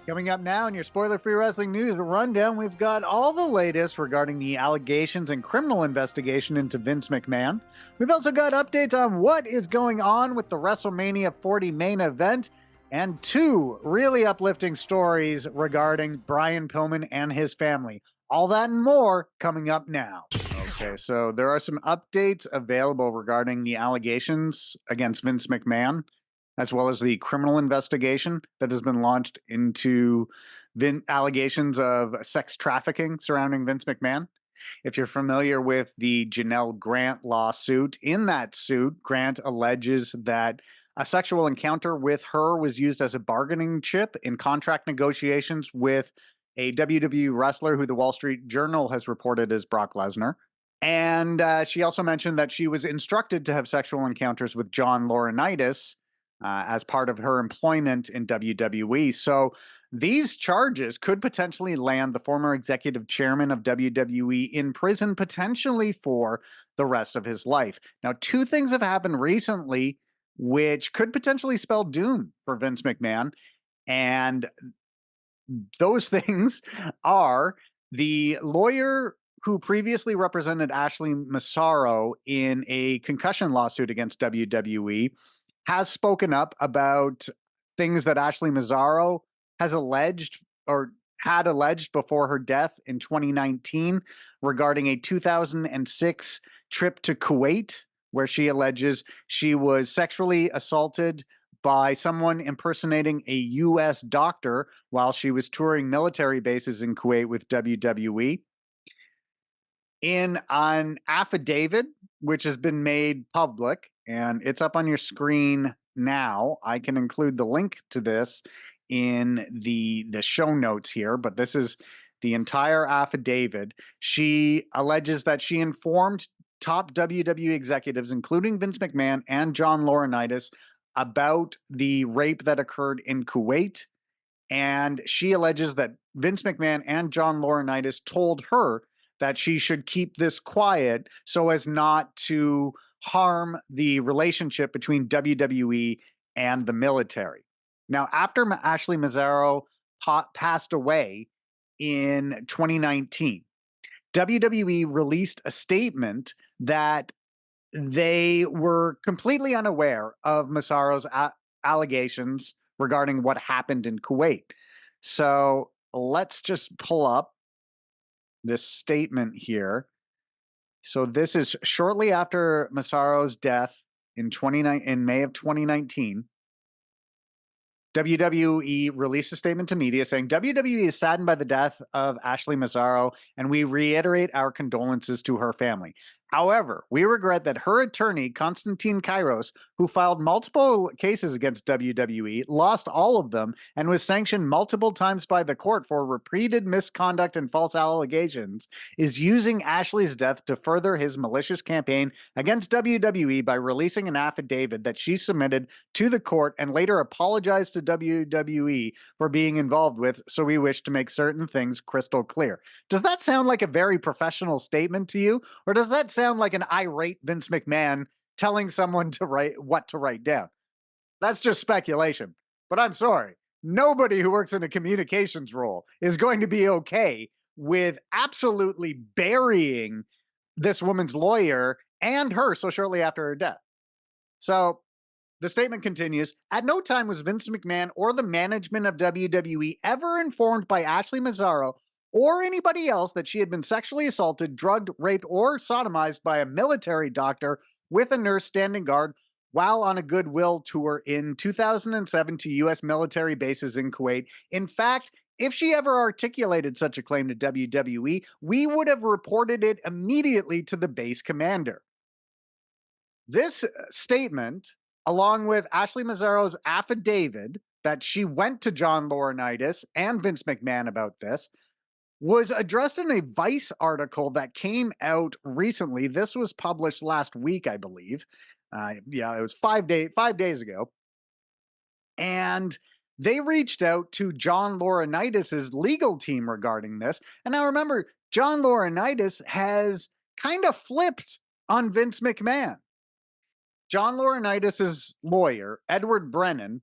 Coming up now in your spoiler-free wrestling news rundown, we've got all the latest regarding the allegations and criminal investigation into Vince McMahon. We've also got updates on what is going on with the WrestleMania 40 main event, and two really uplifting stories regarding Brian Pillman and his family. All that and more coming up now. Okay, so there are some updates available regarding the allegations against Vince McMahon, as well as the criminal investigation that has been launched into allegations of sex trafficking surrounding Vince McMahon. If you're familiar with the Janel Grant lawsuit, in that suit, Grant alleges that a sexual encounter with her was used as a bargaining chip in contract negotiations with a WWE wrestler who the Wall Street Journal has reported as Brock Lesnar. And she also mentioned that she was instructed to have sexual encounters with John Laurinitis as part of her employment in WWE. So these charges could potentially land the former executive chairman of WWE in prison, potentially for the rest of his life. Now, two things have happened recently which could potentially spell doom for Vince McMahon. And those things are the lawyer who previously represented Ashley Massaro in a concussion lawsuit against WWE has spoken up about things that Ashley Massaro has alleged or had alleged before her death in 2019 regarding a 2006 trip to Kuwait, where she alleges she was sexually assaulted by someone impersonating a U.S. doctor while she was touring military bases in Kuwait with WWE. In an affidavit, which has been made public, and it's up on your screen now. I can include the link to this in the show notes here, but this is the entire affidavit. She alleges that she informed top WWE executives, including Vince McMahon and John Laurinitis, about the rape that occurred in Kuwait. And she alleges that Vince McMahon and John Laurinitis told her that she should keep this quiet so as not to harm the relationship between WWE and the military. Now, after Ashley Massaro passed away in 2019, WWE released a statement that they were completely unaware of Massaro's allegations regarding what happened in Kuwait. So let's just pull up this statement here. So this is shortly after Massaro's death in May of 2019. WWE released a statement to media saying, WWE is saddened by the death of Ashley Massaro, and we reiterate our condolences to her family. However, we regret that her attorney, Konstantin Kairos, who filed multiple cases against WWE, lost all of them and was sanctioned multiple times by the court for repeated misconduct and false allegations, is using Ashley's death to further his malicious campaign against WWE by releasing an affidavit that she submitted to the court and later apologized to WWE for being involved with, so we wish to make certain things crystal clear. Does that sound like a very professional statement to you? Or does that sound like an irate Vince McMahon telling someone to what to write down? That's just speculation. But I'm sorry. Nobody who works in a communications role is going to be okay with absolutely burying this woman's lawyer and her so shortly after her death. So the statement continues, at no time was Vince McMahon or the management of WWE ever informed by Ashley Massaro or anybody else that she had been sexually assaulted, drugged, raped, or sodomized by a military doctor with a nurse standing guard while on a goodwill tour in 2007 to U.S. military bases in Kuwait. In fact, if she ever articulated such a claim to WWE, we would have reported it immediately to the base commander. This statement, along with Ashley Massaro's affidavit that she went to John Laurinitis and Vince McMahon about this, was addressed in a Vice article that came out recently. This was published last week, I believe. It was 5 days ago. And they reached out to John Laurinitis' legal team regarding this. And now remember, John Laurinitis has kind of flipped on Vince McMahon. John Laurinitis' lawyer, Edward Brennan,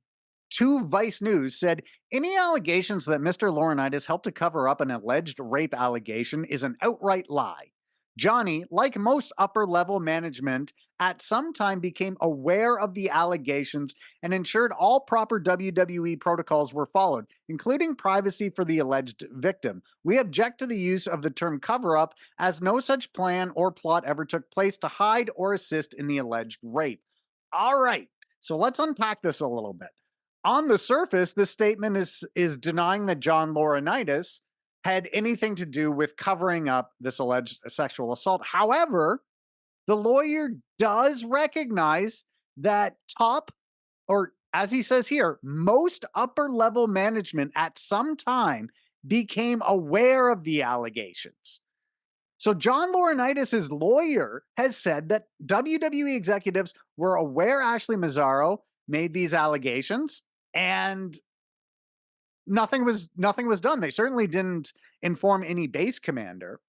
to Vice News said, any allegations that Mr. Laurenitis helped to cover up an alleged rape allegation is an outright lie. Johnny, like most upper-level management, at some time became aware of the allegations and ensured all proper WWE protocols were followed, including privacy for the alleged victim. We object to the use of the term cover-up, as no such plan or plot ever took place to hide or assist in the alleged rape. All right, so let's unpack this a little bit. On the surface, this statement is denying that John Laurinitis had anything to do with covering up this alleged sexual assault. However, the lawyer does recognize that top, or as he says here, most upper level management at some time became aware of the allegations. So John Laurinitis' lawyer has said that WWE executives were aware Ashley Massaro made these allegations, and nothing was done. They certainly didn't inform any base commander.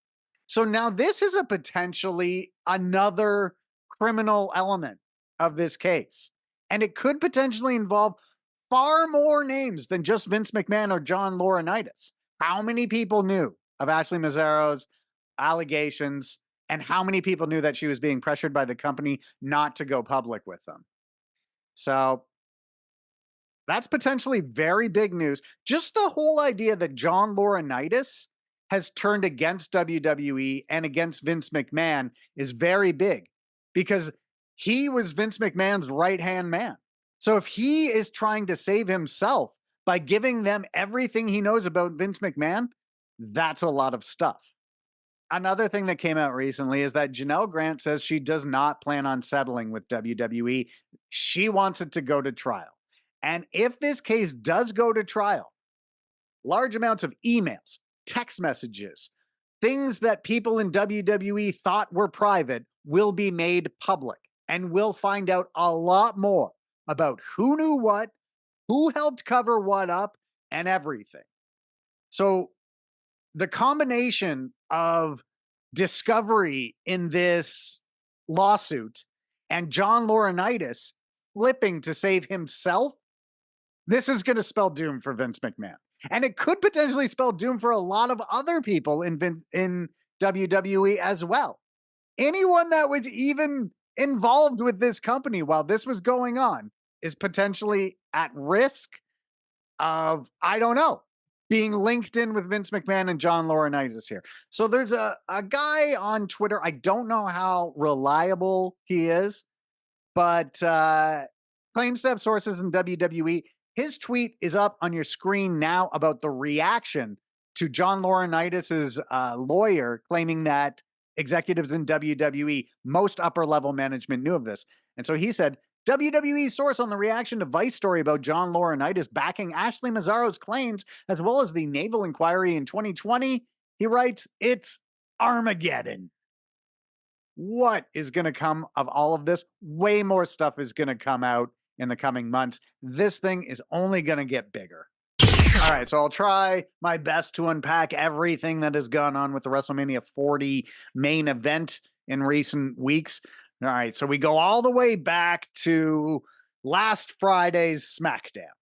So now this is a potentially another criminal element of this case. And it could potentially involve far more names than just Vince McMahon or John Laurinitis. How many people knew of Ashley Massaro's allegations, and how many people knew that she was being pressured by the company not to go public with them? So that's potentially very big news. Just the whole idea that John Laurinitis has turned against WWE and against Vince McMahon is very big, because he was Vince McMahon's right-hand man. So if he is trying to save himself by giving them everything he knows about Vince McMahon, that's a lot of stuff. Another thing that came out recently is that Janel Grant says she does not plan on settling with WWE. She wants it to go to trial. And if this case does go to trial, large amounts of emails, text messages, things that people in WWE thought were private will be made public. And we'll find out a lot more about who knew what, who helped cover what up, and everything. So the combination of discovery in this lawsuit and John Laurinitis flipping to save himself, this is going to spell doom for Vince McMahon. And it could potentially spell doom for a lot of other people in WWE as well. Anyone that was even involved with this company while this was going on is potentially at risk of, I don't know, being linked in with Vince McMahon and John Laurinitis here. So there's a guy on Twitter, I don't know how reliable he is, but claims to have sources in WWE. His tweet is up on your screen now about the reaction to John Laurinitis' lawyer claiming that executives in WWE, most upper-level management, knew of this. And so he said, WWE source on the reaction to Vice story about John Laurinitis backing Ashley Massaro's claims, as well as the naval inquiry in 2020. He writes, it's Armageddon. What is going to come of all of this? Way more stuff is going to come out in the coming months. This thing is only going to get bigger. All right, so I'll try my best to unpack everything that has gone on with the WrestleMania 40 main event in recent weeks. All right, so we go all the way back to last Friday's SmackDown.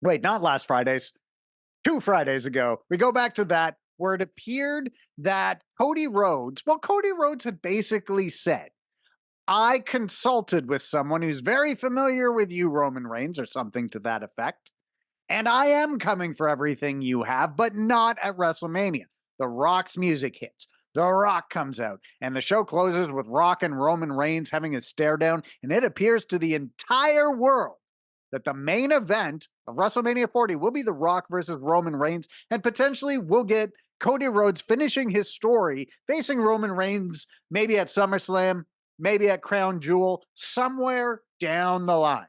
Wait, not last Friday's, 2 Fridays ago. We go back to that, where it appeared that Cody Rhodes had basically said, I consulted with someone who's very familiar with you, Roman Reigns, or something to that effect. And I am coming for everything you have, but not at WrestleMania. The Rock's music hits. The Rock comes out, and the show closes with Rock and Roman Reigns having a stare down, and it appears to the entire world that the main event of WrestleMania 40 will be The Rock versus Roman Reigns, and potentially we'll get Cody Rhodes finishing his story, facing Roman Reigns maybe at SummerSlam, maybe at Crown Jewel, somewhere down the line.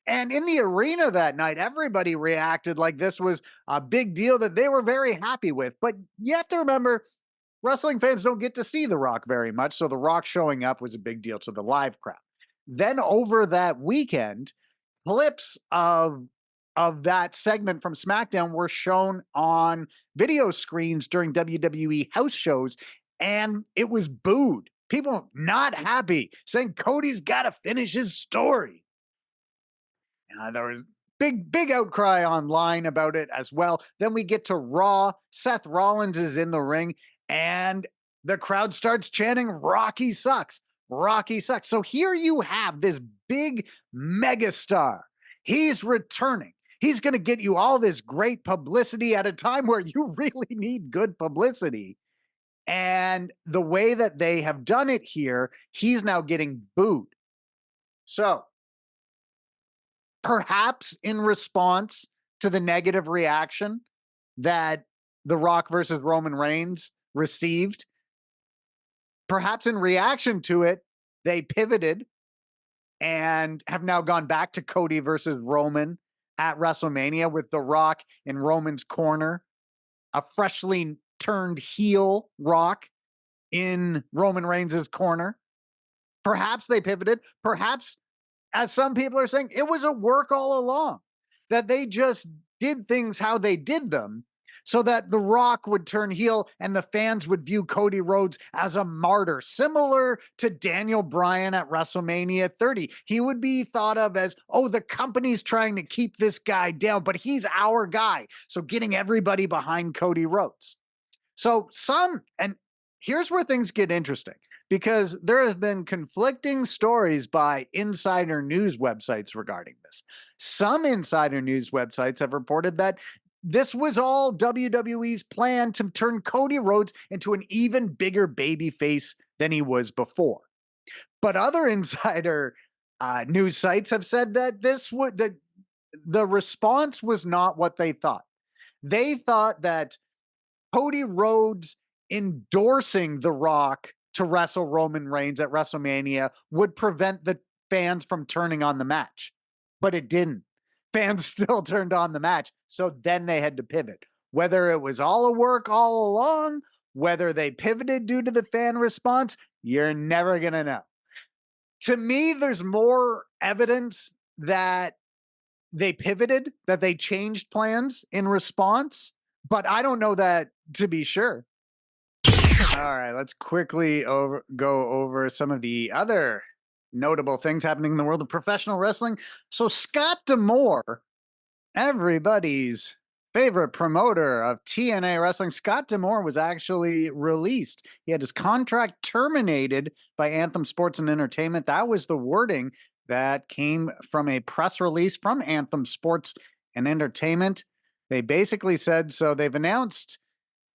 And in the arena that night, everybody reacted like this was a big deal that they were very happy with. But you have to remember, wrestling fans don't get to see The Rock very much, so The Rock showing up was a big deal to the live crowd. Then over that weekend, clips of that segment from SmackDown were shown on video screens during WWE house shows, and it was booed. People not happy, saying Cody's got to finish his story. There was big outcry online about it as well. Then we get to Raw. Seth Rollins is in the ring, and the crowd starts chanting, "Rocky sucks. Rocky sucks." So here you have this big megastar. He's returning. He's going to get you all this great publicity at a time where you really need good publicity. And the way that they have done it here, he's now getting booed. So perhaps in response to the negative reaction that The Rock versus Roman Reigns received, perhaps in reaction to it, they pivoted and have now gone back to Cody versus Roman at WrestleMania with The Rock in Roman's corner, a freshly turned heel Rock in Roman Reigns' corner. Perhaps they pivoted. Perhaps, as some people are saying, it was a work all along, that they just did things how they did them so that The Rock would turn heel and the fans would view Cody Rhodes as a martyr, similar to Daniel Bryan at WrestleMania 30. He would be thought of as, oh, the company's trying to keep this guy down, but he's our guy. So getting everybody behind Cody Rhodes. So and here's where things get interesting, because there have been conflicting stories by insider news websites regarding this. Some insider news websites have reported that this was all WWE's plan to turn Cody Rhodes into an even bigger babyface than he was before. But other insider news sites have said that the response was not what they thought. They thought that Cody Rhodes endorsing The Rock to wrestle Roman Reigns at WrestleMania would prevent the fans from turning on the match. But it didn't. Fans still turned on the match. So then they had to pivot. Whether it was all a work all along, whether they pivoted due to the fan response, you're never going to know. To me, there's more evidence that they pivoted, that they changed plans in response, but I don't know that to be sure. All right, let's quickly go over some of the other notable things happening in the world of professional wrestling. So Scott D'Amore, everybody's favorite promoter of TNA Wrestling, Scott D'Amore was actually released. He had his contract terminated by Anthem Sports and Entertainment. That was the wording that came from a press release from Anthem Sports and Entertainment. They basically said, so they've announced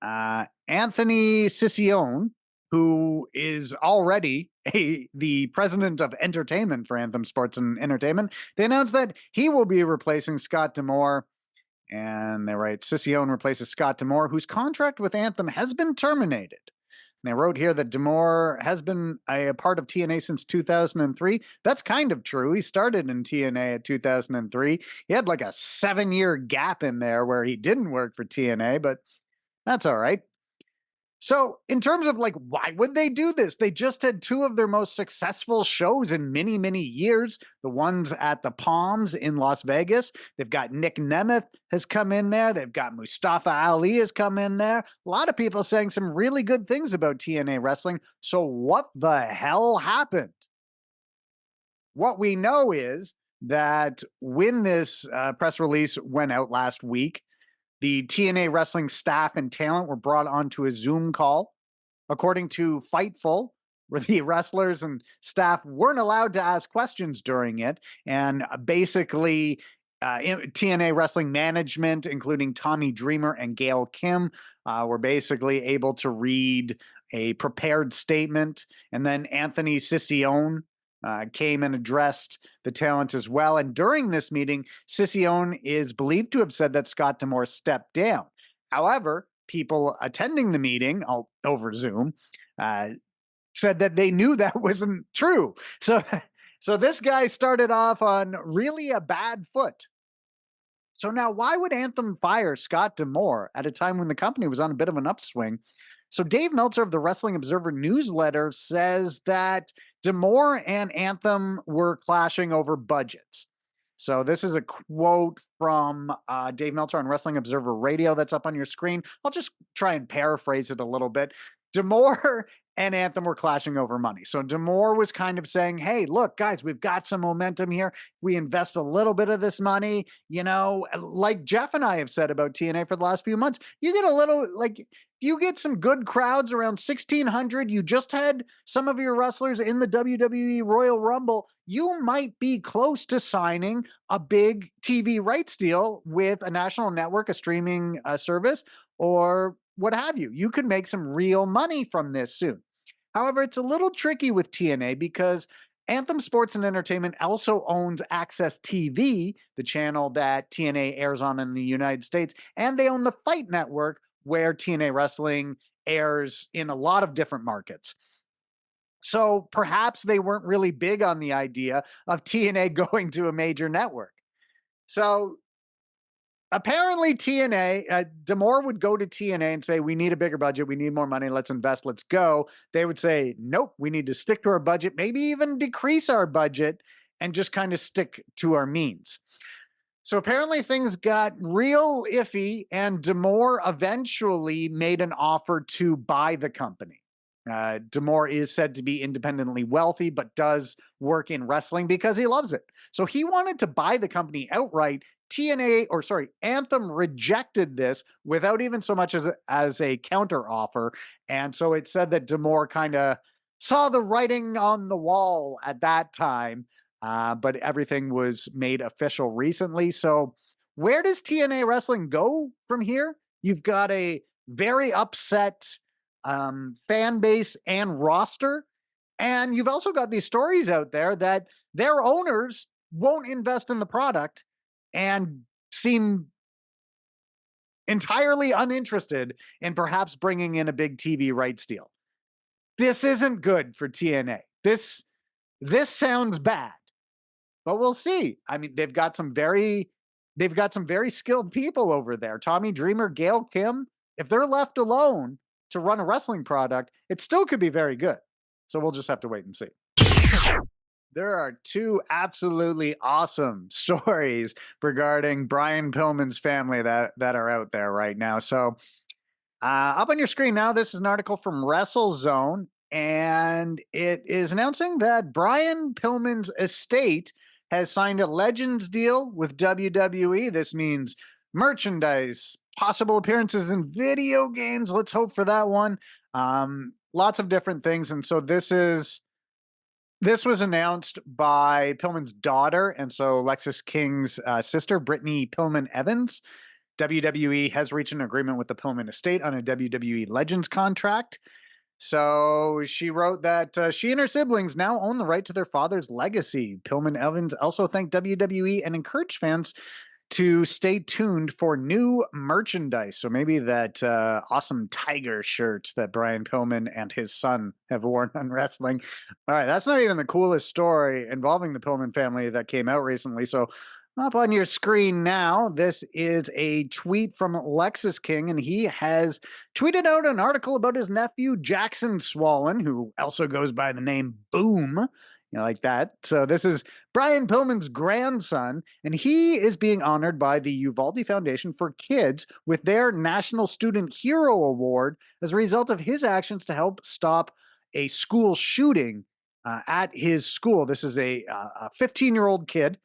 Anthony Cicione, who is already the president of entertainment for Anthem Sports and Entertainment. They announced that he will be replacing Scott D'Amore. And they write, Cicione replaces Scott D'Amore, whose contract with Anthem has been terminated. And they wrote here that D'Amore has been a part of TNA since 2003. That's kind of true. He started in TNA at 2003. He had like a 7-year gap in there where he didn't work for TNA, but that's all right. So in terms of like, why would they do this? They just had 2 of their most successful shows in many, many years. The ones at the Palms in Las Vegas. They've got Nick Nemeth has come in there. They've got Mustafa Ali has come in there. A lot of people saying some really good things about TNA Wrestling. So what the hell happened? What we know is that when this press release went out last week, the TNA Wrestling staff and talent were brought onto a Zoom call. According to Fightful, where the wrestlers and staff weren't allowed to ask questions during it. And basically, TNA Wrestling management, including Tommy Dreamer and Gail Kim, were basically able to read a prepared statement. And then Anthony Cicione came and addressed the talent as well. And during this meeting, Cicione is believed to have said that Scott D'Amore stepped down. However, people attending the meeting over Zoom said that they knew that wasn't true. So this guy started off on really a bad foot. So now, why would Anthem fire Scott D'Amore at a time when the company was on a bit of an upswing? So Dave Meltzer of the Wrestling Observer newsletter says that D'Amore and Anthem were clashing over budgets. So this is a quote from Dave Meltzer on Wrestling Observer Radio that's up on your screen. I'll just try and paraphrase it a little bit. D'Amore and Anthem were clashing over money. So D'Amore was kind of saying, hey, look, guys, we've got some momentum here. We invest a little bit of this money, like Jeff and I have said about TNA for the last few months. You get a little, you get some good crowds around 1,600. You just had some of your wrestlers in the WWE Royal Rumble. You might be close to signing a big TV rights deal with a national network, a streaming service, or what have you. You could make some real money from this soon. However, it's a little tricky with TNA because Anthem Sports and Entertainment also owns Access TV, the channel that TNA airs on in the United States, and they own the Fight Network, where TNA Wrestling airs in a lot of different markets. So perhaps they weren't really big on the idea of TNA going to a major network. So apparently TNA, D'Amore would go to TNA and say, we need a bigger budget. We need more money. Let's invest. Let's go. They would say, nope, we need to stick to our budget, maybe even decrease our budget and just kind of stick to our means. So apparently things got real iffy, and D'Amore eventually made an offer to buy the company. D'Amore is said to be independently wealthy, but does work in wrestling because he loves it. So he wanted to buy the company outright. Anthem rejected this without even so much as a counter offer. And so it said that D'Amore kind of saw the writing on the wall at that time. But everything was made official recently. So where does TNA Wrestling go from here? You've got a very upset fan base and roster. And you've also got these stories out there that their owners won't invest in the product and seem entirely uninterested in perhaps bringing in a big TV rights deal. This isn't good for TNA. This sounds bad. But we'll see. I mean, they've got some very skilled people over there. Tommy Dreamer, Gail Kim. If they're left alone to run a wrestling product, it still could be very good. So we'll just have to wait and see. There are two absolutely awesome stories regarding Brian Pillman's family that are out there right now. So up on your screen now, this is an article from WrestleZone, and it is announcing that Brian Pillman's estate has signed a Legends deal with WWE. This means merchandise, possible appearances in video games. Let's hope for that one. Lots of different things. And so this was announced by Pillman's daughter, and so Lexis King's sister, Brittany Pillman Evans. WWE has reached an agreement with the Pillman estate on a WWE Legends contract. So she wrote that she and her siblings now own the right to their father's legacy. Pillman Evans also thanked WWE and encouraged fans to stay tuned for new merchandise. So maybe that awesome tiger shirts that Brian Pillman and his son have worn on wrestling. All right, that's not even the coolest story involving the Pillman family that came out recently. So up on your screen now, this is a tweet from Lexis King, and he has tweeted out an article about his nephew, Jackson Swollen, who also goes by the name Boom, like that. So this is Brian Pillman's grandson, and he is being honored by the Uvalde Foundation for Kids with their National Student Hero Award as a result of his actions to help stop a school shooting at his school. This is a 15-year-old kid.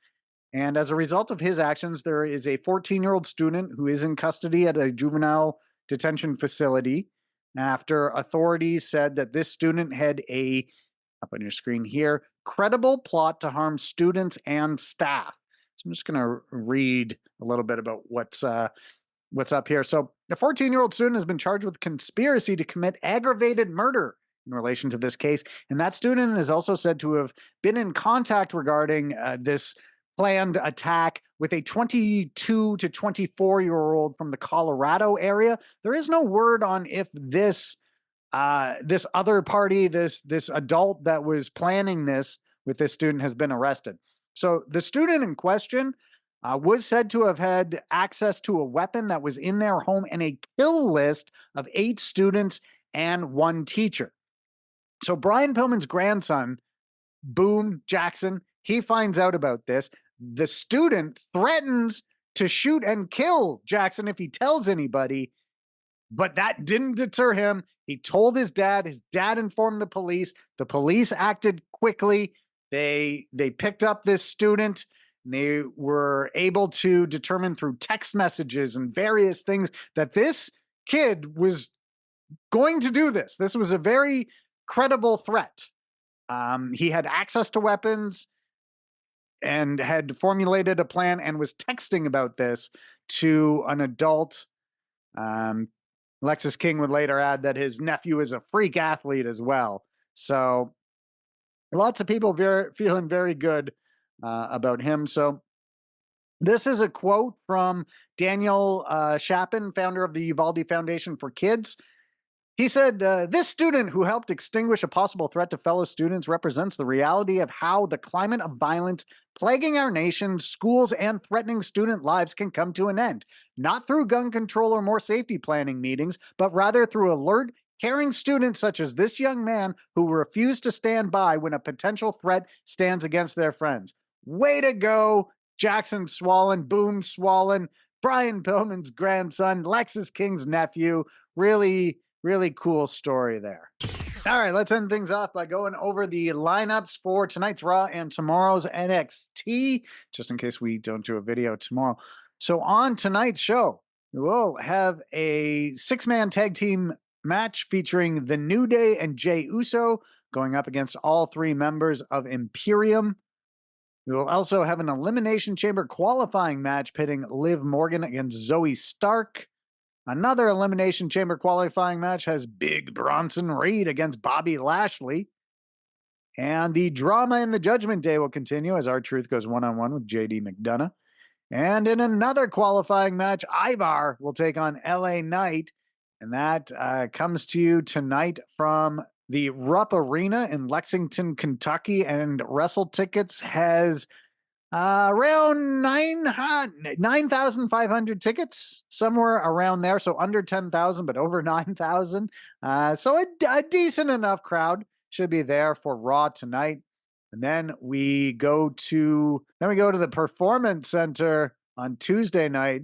And as a result of his actions, there is a 14-year-old student who is in custody at a juvenile detention facility after authorities said that this student had up on your screen here, credible plot to harm students and staff. So I'm just going to read a little bit about what's up here. So a 14-year-old student has been charged with conspiracy to commit aggravated murder in relation to this case. And that student is also said to have been in contact regarding this planned attack with a 22 to 24-year-old from the Colorado area. There is no word on if this other party, this adult that was planning this with this student, has been arrested. So the student in question was said to have had access to a weapon that was in their home and a kill list of 8 students and 1 teacher. So Brian Pillman's grandson, Boom Jackson, he finds out about this. The student threatens to shoot and kill Jackson if he tells anybody. But that didn't deter him. He told his dad. His dad informed the police. The police acted quickly. They picked up this student. And they were able to determine through text messages and various things that this kid was going to do this. This was a very credible threat. He had access to weapons and had formulated a plan and was texting about this to an adult. Lexis King would later add that his nephew is a freak athlete as well. So lots of people feeling very good about him. So this is a quote from Daniel Chapin, founder of the Uvalde Foundation for Kids. He said, this student who helped extinguish a possible threat to fellow students represents the reality of how the climate of violence plaguing our nation, schools, and threatening student lives can come to an end. Not through gun control or more safety planning meetings, but rather through alert, caring students such as this young man who refused to stand by when a potential threat stands against their friends. Way to go, Jackson Swollen, Boom Swollen, Brian Pillman's grandson, Lexis King's nephew. Really cool story there. All right, let's end things off by going over the lineups for tonight's Raw and tomorrow's NXT, just in case we don't do a video tomorrow. So on tonight's show, we will have a 6-man tag team match featuring The New Day and Jey Uso going up against all 3 members of Imperium. We will also have an Elimination Chamber qualifying match pitting Liv Morgan against Zoe Stark. Another Elimination Chamber qualifying match has Big Bronson Reed against Bobby Lashley. And the drama in the Judgment Day will continue as R-Truth goes one-on-one with JD McDonough. And in another qualifying match, Ivar will take on LA Knight. And that comes to you tonight from the Rupp Arena in Lexington, Kentucky. And Wrestle Tickets has around 9,500 tickets, somewhere around there. So under 10,000, but over 9,000. So a decent enough crowd should be there for Raw tonight. And then we go to the Performance Center on Tuesday night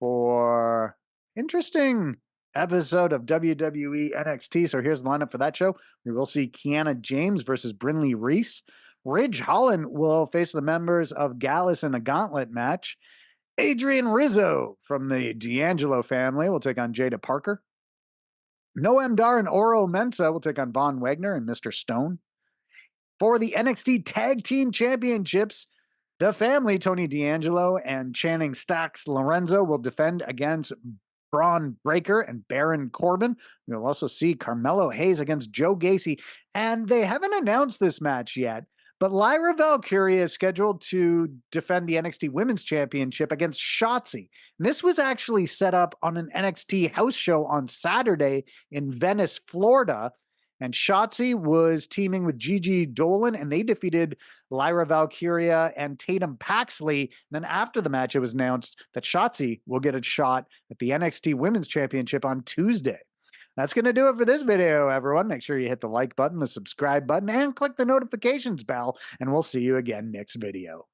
for interesting episode of WWE NXT. So here's the lineup for that show. We will see Kiana James versus Brinley Reese. Ridge Holland will face the members of Gallus in a gauntlet match. Adrian Rizzo from the D'Angelo family will take on Jada Parker. Noam Dar and Oro Mensah will take on Von Wagner and Mr. Stone. For the NXT Tag Team Championships, the family, Tony D'Angelo and Channing Stacks Lorenzo, will defend against Braun Breaker and Baron Corbin. We'll also see Carmelo Hayes against Joe Gacy. And they haven't announced this match yet, but Lyra Valkyria is scheduled to defend the NXT Women's Championship against Shotzi. And this was actually set up on an NXT house show on Saturday in Venice, Florida. And Shotzi was teaming with Gigi Dolan, and they defeated Lyra Valkyria and Tatum Paxley. And then after the match, it was announced that Shotzi will get a shot at the NXT Women's Championship on Tuesday. That's going to do it for this video, everyone. Make sure you hit the like button, the subscribe button, and click the notifications bell, and we'll see you again next video.